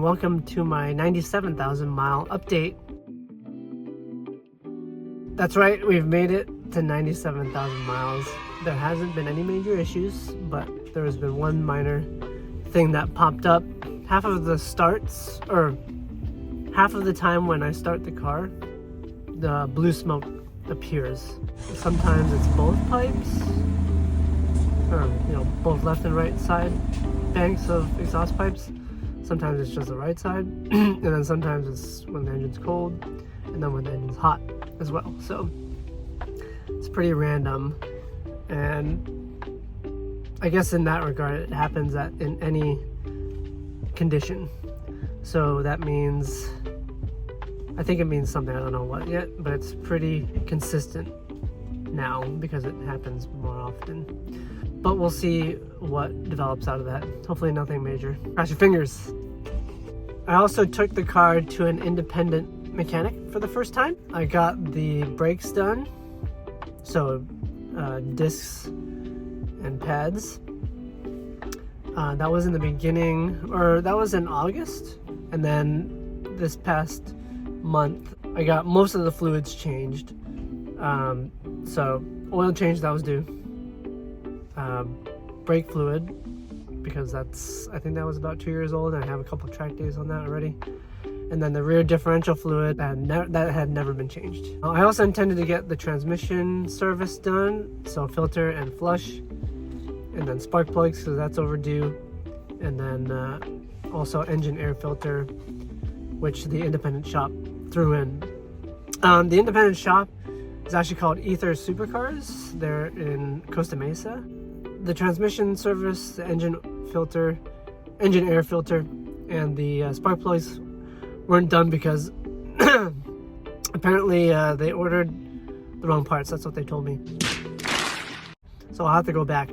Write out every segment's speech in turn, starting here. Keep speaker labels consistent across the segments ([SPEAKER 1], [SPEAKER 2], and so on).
[SPEAKER 1] and welcome to my 97,000 mile update. That's right, we've made it to 97,000 miles. There hasn't been any major issues, but there has been one minor thing that popped up. Half of the starts, or half of the time when I start the car, the blue smoke appears. Sometimes it's both pipes, or both left and right side banks of exhaust pipes. Sometimes it's just the right side, and then sometimes it's when the engine's cold, and then when the engine's hot as well. So it's pretty random, and I guess in that regard it happens in any condition. So that means, I think it means something, I don't know what yet, but it's pretty consistent now because it happens more often. But we'll see what develops out of that. Hopefully nothing major. Cross your fingers. I also took the car to an independent mechanic for the first time. I got the brakes done, so discs and pads. That was in the beginning, or that was in August, and then this past month I got most of the fluids changed. So oil change, that was due. Brake fluid, because I think that was about 2 years old, and I have a couple track days on that already. And then the rear differential fluid, that had never been changed. I also intended to get the transmission service done, so filter and flush, and then spark plugs, because that's overdue, and then also engine air filter, which the independent shop threw in. The independent shop is actually called Ether Supercars. They're in Costa Mesa. The transmission service, the engine air filter, and the spark plugs weren't done because apparently they ordered the wrong parts. That's what they told me. So I'll have to go back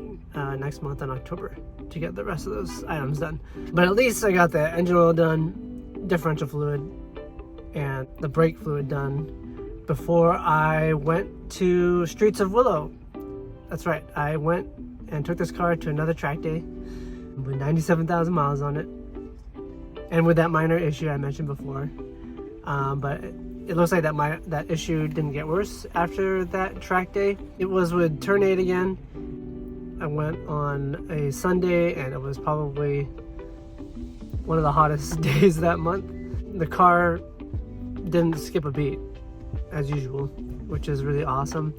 [SPEAKER 1] next month in October to get the rest of those items done. But at least I got the engine oil done, differential fluid, and the brake fluid done before I went to Streets of Willow. That's right, I went and took this car to another track day with 97,000 miles on it, and with that minor issue I mentioned before. But it looks like that issue didn't get worse after that track day. It was with Turn 8 again. I went on a Sunday, and it was probably one of the hottest days that month. The car didn't skip a beat, as usual, which is really awesome.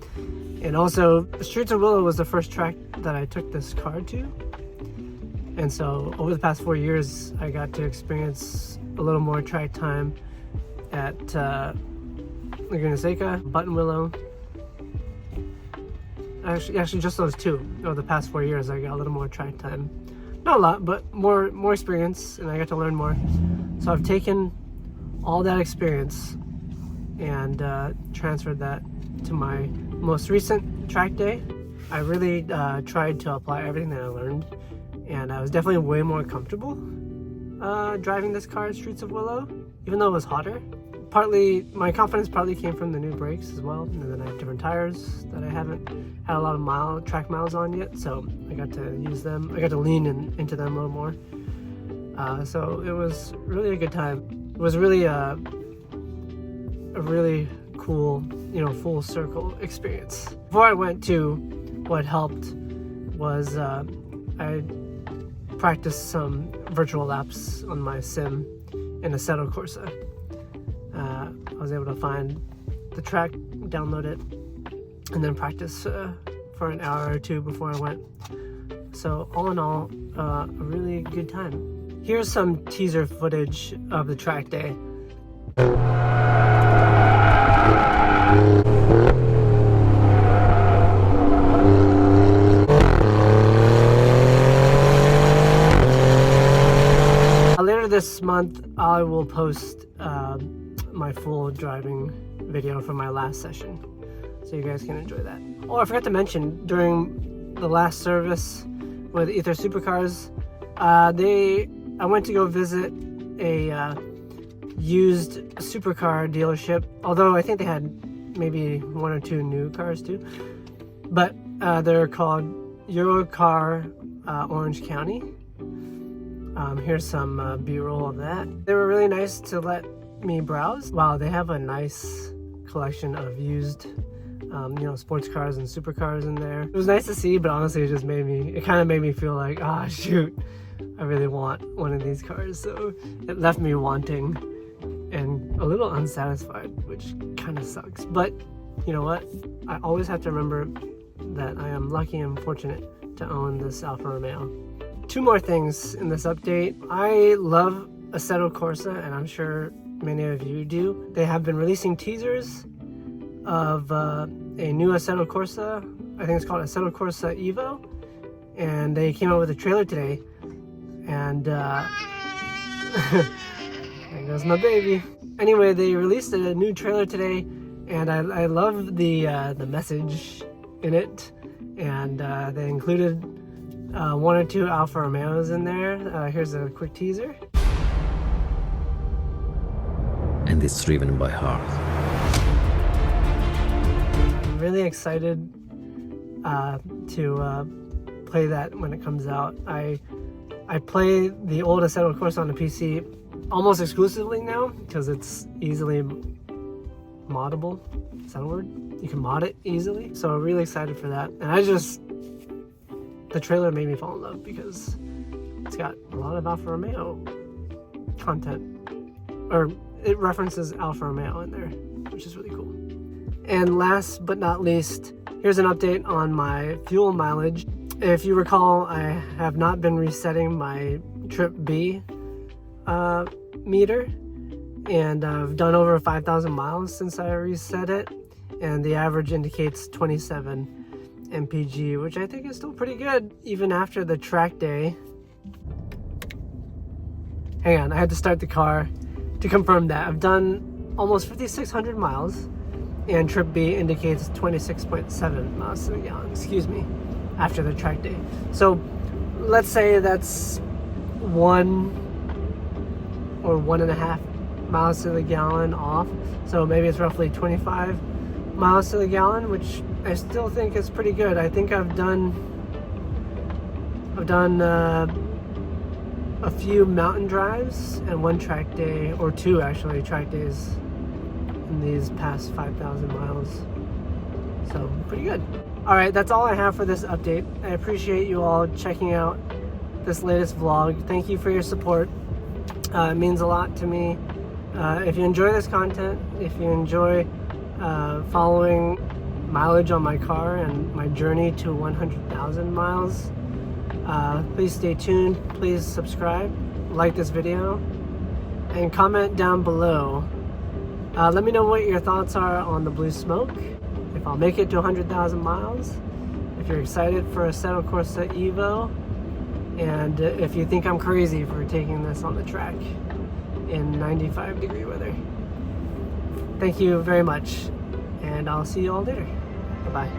[SPEAKER 1] And also, Streets of Willow was the first track that I took this car to. And so over the past 4 years, I got to experience a little more track time at Laguna Seca, Buttonwillow. Actually just those two. Over the past 4 years, I got a little more track time. Not a lot, but more experience, and I got to learn more. So I've taken all that experience and transferred that to my most recent track day. I really tried to apply everything that I learned, and I was definitely way more comfortable driving this car at Streets of Willow, even though it was hotter. My confidence partly came from the new brakes as well, and then I have different tires that I haven't had a lot of track miles on yet, so I got to use them. I got to lean into them a little more. So it was really a good time. It was really a really cool, full circle experience. Before I went to, what helped was I practiced some virtual laps on my sim in Assetto Corsa. I was able to find the track, download it, and then practice for an hour or two before I went. So all in all, a really good time. Here's some teaser footage of the track day. Later this month, I will post my full driving video from my last session, so you guys can enjoy that. Oh, I forgot to mention, during the last service with Ether Supercars, I went to go visit a used supercar dealership, although I think they had maybe 1 or 2 new cars too. But they're called Eurocar Orange County. Here's some B-roll of that. They were really nice to let me browse. Wow, they have a nice collection of used sports cars and supercars in there. It was nice to see, but honestly it kind of made me feel like, shoot, I really want one of these cars. So it left me wanting and a little unsatisfied, which kind of sucks. But you know what? I always have to remember that I am lucky and fortunate to own this Alfa Romeo. Two more things in this update. I love Assetto Corsa, and I'm sure many of you do. They have been releasing teasers of a new Assetto Corsa. I think it's called Assetto Corsa Evo, and they came out with a trailer today. And there goes my baby. Anyway, they released a new trailer today, and I love the message in it. And they included one or two Alfa Romeos in there. Here's a quick teaser.
[SPEAKER 2] And it's driven by heart.
[SPEAKER 1] I'm really excited to play that when it comes out. I play the old Assetto Corsa on the PC almost exclusively now because it's easily moddable. Is that a word? You can mod it easily. So I'm really excited for that. And the trailer made me fall in love because it's got a lot of Alfa Romeo content. Or it references Alfa Romeo in there, which is really cool. And last but not least, here's an update on my fuel mileage. If you recall, I have not been resetting my Trip B meter, and I've done over 5,000 miles since I reset it, and the average indicates 27 mpg, which I think is still pretty good even after the track day. Hang on, I had to start the car to confirm that. I've done almost 5,600 miles, and Trip B indicates 26.7 miles to the gallon, after the track day. So let's say that's 1 or 1.5 miles to the gallon off. So maybe it's roughly 25 miles to the gallon, which I still think is pretty good. I think I've done a few mountain drives and one track day, or two actually track days in these past 5,000 miles. So pretty good. All right, that's all I have for this update. I appreciate you all checking out this latest vlog. Thank you for your support. It means a lot to me. If you enjoy this content, if you enjoy following mileage on my car and my journey to 100,000 miles, please stay tuned. Please subscribe, like this video, and comment down below. Let me know what your thoughts are on the blue smoke, if I'll make it to 100,000 miles, if you're excited for Assetto Corsa Evo, and if you think I'm crazy for taking this on the track in 95-degree weather. Thank you very much, and I'll see you all later. Bye-bye.